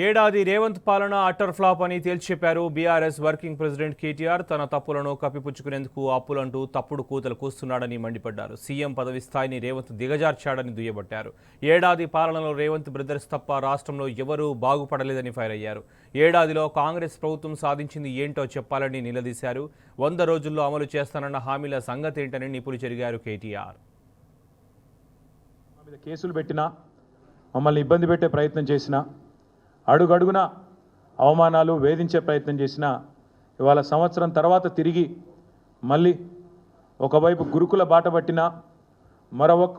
ఏడాది రేవంత్ పాలన utter flop అని తేల్చెప్పారు బీఆర్ఎస్ వర్కింగ్ ప్రెసిడెంట్ కేటీఆర్. తన తప్పులను కప్పిపుచ్చుకునేందుకు అప్పులంటూ తప్పుడు కూతలు కూస్తున్నాడని మండిపడ్డారు. సీఎం పదవి స్థాయిని రేవంత్ దిగజార్చాడని దుయ్యబట్టారు. ఏడాది పాలనలో రేవంత్ బ్రదర్స్ తప్ప రాష్ట్రంలో ఎవరూ బాగుపడలేదని ఫైర్ అయ్యారు. ఏడాదిలో కాంగ్రెస్ ప్రభుత్వం సాధించింది ఏంటో చెప్పాలని నిలదీశారు. 100 రోజుల్లో అమలు చేస్తానన్న హామీల సంగతేంటని నిపులు చెరిగారు కేటీఆర్. కేసులు పెట్టినా, మమ్మల్ని ఇబ్బంది పెట్టే ప్రయత్నం చేసినా, అడుగడుగున అవమానాలు వేధించే ప్రయత్నం చేసిన ఇవాళ సంవత్సరం తర్వాత తిరిగి మళ్ళీ ఒకవైపు గురుకుల బాట పట్టినా,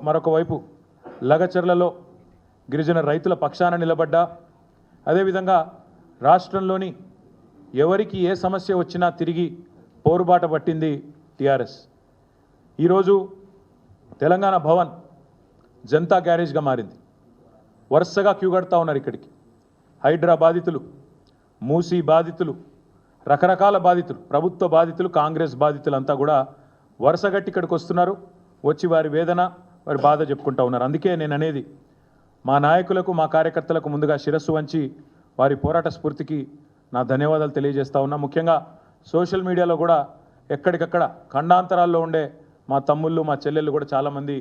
మరొక వైపు లగచర్లలో గిరిజన రైతుల పక్షాన నిలబడ్డా, అదేవిధంగా రాష్ట్రంలోని ఎవరికి ఏ సమస్య వచ్చినా తిరిగి పోరుబాట పట్టింది టీఆర్ఎస్. ఈరోజు తెలంగాణ భవన్ జనతా గ్యారేజ్గా మారింది. వరుసగా క్యూ కడతా ఉన్నారు ఇక్కడికి. హైడ్రా బాధితులు, మూసీ బాధితులు, రకరకాల బాధితులు, ప్రభుత్వ బాధితులు, కాంగ్రెస్ బాధితులు అంతా కూడా వరుసగట్టి ఇక్కడికి వస్తున్నారు. వచ్చి వారి వేదన, వారి బాధ చెప్పుకుంటూ ఉన్నారు. అందుకే నేను అనేది, మా నాయకులకు, మా కార్యకర్తలకు ముందుగా శిరస్సు వంచి వారి పోరాట స్ఫూర్తికి నా ధన్యవాదాలు తెలియజేస్తా ఉన్నా. ముఖ్యంగా సోషల్ మీడియాలో కూడా ఎక్కడికక్కడ ఖండాంతరాల్లో ఉండే మా తమ్ముళ్ళు, మా చెల్లెళ్ళు కూడా చాలామంది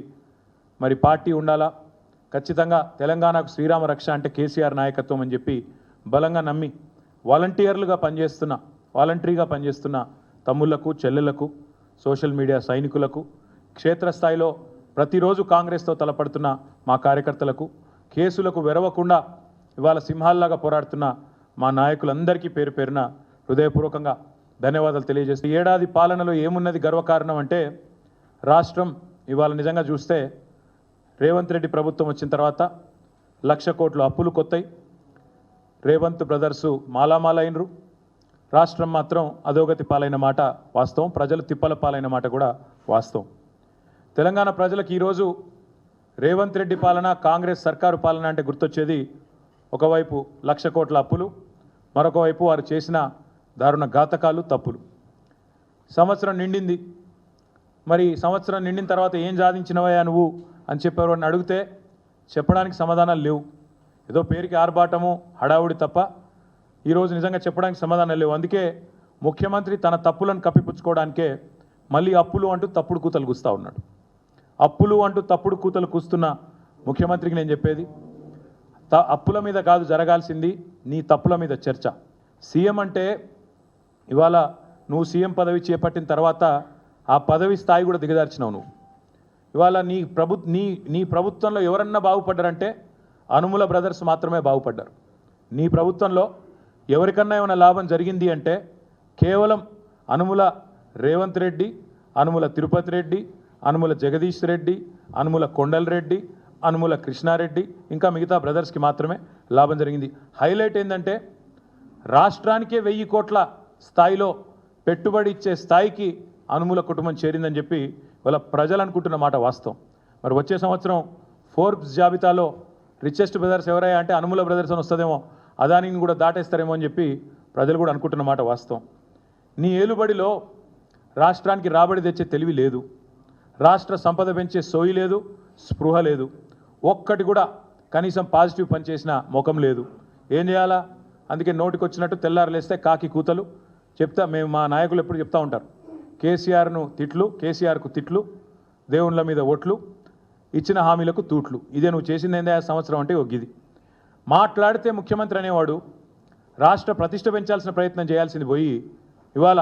మరి పార్టీ ఉండాలా, ఖచ్చితంగా తెలంగాణకు శ్రీరామ రక్ష అంటే కేసీఆర్ నాయకత్వం అని చెప్పి బలంగా నమ్మి వాలంటీర్గా పనిచేస్తున్న తమ్ముళ్లకు, చెల్లెళ్లకు, సోషల్ మీడియా సైనికులకు, క్షేత్రస్థాయిలో ప్రతిరోజు కాంగ్రెస్తో తలపడుతున్న మా కార్యకర్తలకు, కేసులకు వెరవకుండా ఇవాళ సింహాల్లాగా పోరాడుతున్న మా నాయకులందరికీ పేరు పేరున హృదయపూర్వకంగా ధన్యవాదాలు తెలియజేస్తూ, ఏడాది పాలనలో ఏమున్నది గర్వకారణం అంటే, రాష్ట్రం ఇవాళ నిజంగా చూస్తే రేవంత్ రెడ్డి ప్రభుత్వం వచ్చిన తర్వాత 1,00,000 కోట్ల అప్పులు కొత్తాయి. రేవంత్ బ్రదర్సు మాలామాలైనరు. రాష్ట్రం మాత్రం అధోగతి పాలైన మాట వాస్తవం. ప్రజలు తిప్పల పాలైన మాట కూడా వాస్తవం. తెలంగాణ ప్రజలకు ఈరోజు రేవంత్ రెడ్డి పాలన, కాంగ్రెస్ సర్కారు పాలన అంటే గుర్తొచ్చేది ఒకవైపు 1,00,000 కోట్ల అప్పులు, మరొక వైపు వారు చేసిన దారుణ ఘాతకాలు, తప్పులు. సంవత్సరం నిండింది. మరి సంవత్సరం నిండిన తర్వాత ఏం సాధించినవయ్యా నువ్వు అని చెప్పారు అని అడిగితే చెప్పడానికి సమాధానాలు లేవు. ఏదో పేరుకి ఆర్భాటము, హడావుడి తప్ప ఈరోజు నిజంగా చెప్పడానికి సమాధానాలు లేవు. అందుకే ముఖ్యమంత్రి తన తప్పులను కప్పిపుచ్చుకోవడానికే మళ్ళీ అప్పులు అంటూ తప్పుడు కూతలు కూస్తూ ఉన్నాడు. అప్పులు అంటూ తప్పుడు కూతలు కూస్తున్న ముఖ్యమంత్రికి నేను చెప్పేది, అప్పుల మీద కాదు జరగాల్సింది, నీ తప్పుల మీద చర్చ. సీఎం అంటే ఇవాళ నువ్వు సీఎం పదవి చేపట్టిన తర్వాత ఆ పదవి స్థాయి కూడా దిగజార్చినావు నువ్వు. ఇవాళ నీ ప్రభుత్వంలో ఎవరన్నా బాగుపడ్డారంటే అనుముల బ్రదర్స్ మాత్రమే బాగుపడ్డారు. నీ ప్రభుత్వంలో ఎవరికన్నా ఏమైనా లాభం జరిగింది అంటే కేవలం అనుముల రేవంత్ రెడ్డి, అనుముల తిరుపతి రెడ్డి, అనుముల జగదీష్ రెడ్డి, అనుముల కొండల్ రెడ్డి, అనుముల కృష్ణారెడ్డి, ఇంకా మిగతా బ్రదర్స్కి మాత్రమే లాభం జరిగింది. హైలైట్ ఏంటంటే రాష్ట్రానికే 1000 కోట్ల స్థాయిలో పెట్టుబడి ఇచ్చే స్థాయికి అనుముల కుటుంబం చేరిందని చెప్పి వాళ్ళ ప్రజలు అనుకుంటున్న మాట వాస్తవం. మరి వచ్చే సంవత్సరం ఫోర్బ్స్ జాబితాలో రిచెస్ట్ బ్రదర్స్ ఎవరయ్యా అంటే అనుముల బ్రదర్స్ అని వస్తుందేమో, అదానిని కూడా దాటేస్తారేమో అని చెప్పి ప్రజలు కూడా అనుకుంటున్న మాట వాస్తవం. నీ ఏలుబడిలో రాష్ట్రానికి రాబడి తెచ్చే తెలివి లేదు, రాష్ట్ర సంపద పెంచే సోయి లేదు, స్పృహ లేదు, ఒక్కటి కూడా కనీసం పాజిటివ్ పనిచేసిన ముఖం లేదు. ఏం చేయాలా? అందుకే నోటికి వచ్చినట్టు తెల్లారులేస్తే కాకి కూతలు చెప్తా. మేము మా నాయకులు ఎప్పుడు చెప్తా ఉంటారు, కేసీఆర్కు తిట్లు, దేవుళ్ళ మీద ఓట్లు, ఇచ్చిన హామీలకు తూట్లు. ఇదే నువ్వు చేసింది ఏందే సంవత్సరం అంటే ఒగ్గిది. మాట్లాడితే ముఖ్యమంత్రి అనేవాడు రాష్ట్ర ప్రతిష్ట పెంచాల్సిన ప్రయత్నం చేయాల్సింది పోయి ఇవాళ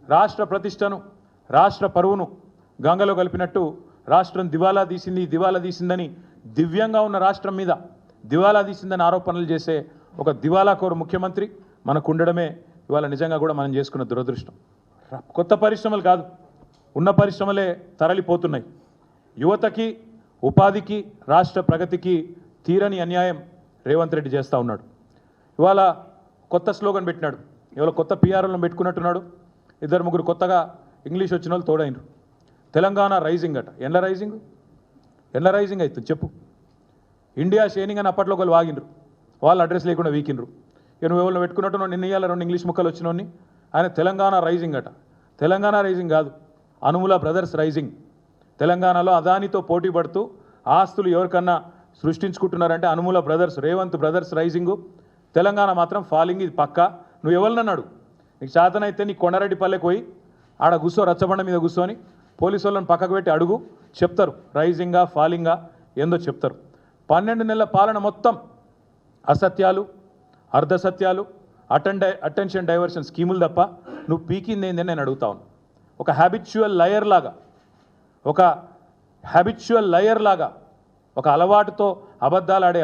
రాష్ట్ర ప్రతిష్టను, రాష్ట్ర పరువును గంగలో కలిపినట్టు రాష్ట్రం దివాలా తీసిందని, దివ్యంగా ఉన్న రాష్ట్రం మీద దివాలా తీసిందని ఆరోపణలు చేసే ఒక దివాలాకోరు ముఖ్యమంత్రి మనకు ఉండడమే ఇవాళ నిజంగా కూడా మనం చేసుకున్న దురదృష్టం. కొత్త పరిశ్రమలు కాదు, ఉన్న పరిశ్రమలే తరలిపోతున్నాయి. యువతకి, ఉపాధికి, రాష్ట్ర ప్రగతికి తీరని అన్యాయం రేవంత్ రెడ్డి చేస్తూ ఉన్నాడు. ఇవాళ కొత్త స్లోగన్ పెట్టినాడు, ఇవాళ కొత్త పిఆర్ఓలను పెట్టుకున్నట్టున్నాడు. 2-3 కొత్తగా ఇంగ్లీష్ వచ్చిన వాళ్ళు తోడైనరు. తెలంగాణ రైజింగ్ అట. ఎన్ల రైజింగ్ అవుతుంది చెప్పు. ఇండియా షేనింగ్ అని అప్పట్లో ఒకళ్ళు వాగినరు, వాళ్ళు అడ్రస్ లేకుండా వీకినరు. ఇక నువ్వు ఎవరిని పెట్టుకున్నట్టున్నావు, నిన్న ఇవాళ 2 ఇంగ్లీష్ ముక్కలు వచ్చినోని ఆయన తెలంగాణ రైజింగ్ అట. తెలంగాణ రైజింగ్ కాదు, అనుముల బ్రదర్స్ రైజింగ్. తెలంగాణలో అదానితో పోటీ పడుతూ ఆస్తులు ఎవరికన్నా సృష్టించుకుంటున్నారంటే అనుముల బ్రదర్స్, రేవంత్ బ్రదర్స్ రైజింగు తెలంగాణ మాత్రం ఫాలింగ్, ఇది పక్క. నువ్వు ఎవరినన్నాడు నీకు చేతనైతే నీ కొండారెడ్డిపల్లెకి పోయి ఆడ కూర్చో, రచ్చబండ మీద కూర్చొని పోలీసు వాళ్ళని పక్కకు పెట్టి అడుగు, చెప్తారు రైజింగా ఫాలింగా ఏందో చెప్తారు. 12 నెలల పాలన మొత్తం అసత్యాలు, అర్ధసత్యాలు, అటెన్షన్ డైవర్షన్ స్కీములు తప్ప నువ్వు పీకింది ఏందని నేను అడుగుతా ఉన్నాను. ఒక హ్యాబిచువల్ లయర్ లాగా ఒక అలవాటుతో అబద్ధాలు ఆడే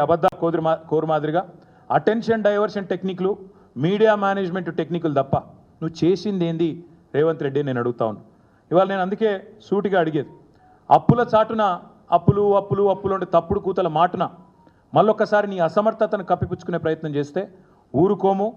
కోరు మాదిరిగా అటెన్షన్ డైవర్షన్ టెక్నిక్లు, మీడియా మేనేజ్మెంట్ టెక్నిక్లు తప్ప నువ్వు చేసింది ఏంది రేవంత్ రెడ్డి నేను అడుగుతా ఉన్నాను. ఇవాళ నేను అందుకే సూటిగా అడిగేది, అప్పుల చాటున అప్పులు అప్పులు అప్పులు అంటే తప్పుడు కూతల మాటున మళ్ళొక్కసారి నీ అసమర్థతను కప్పిపుచ్చుకునే ప్రయత్నం చేస్తే ఊరుకోము.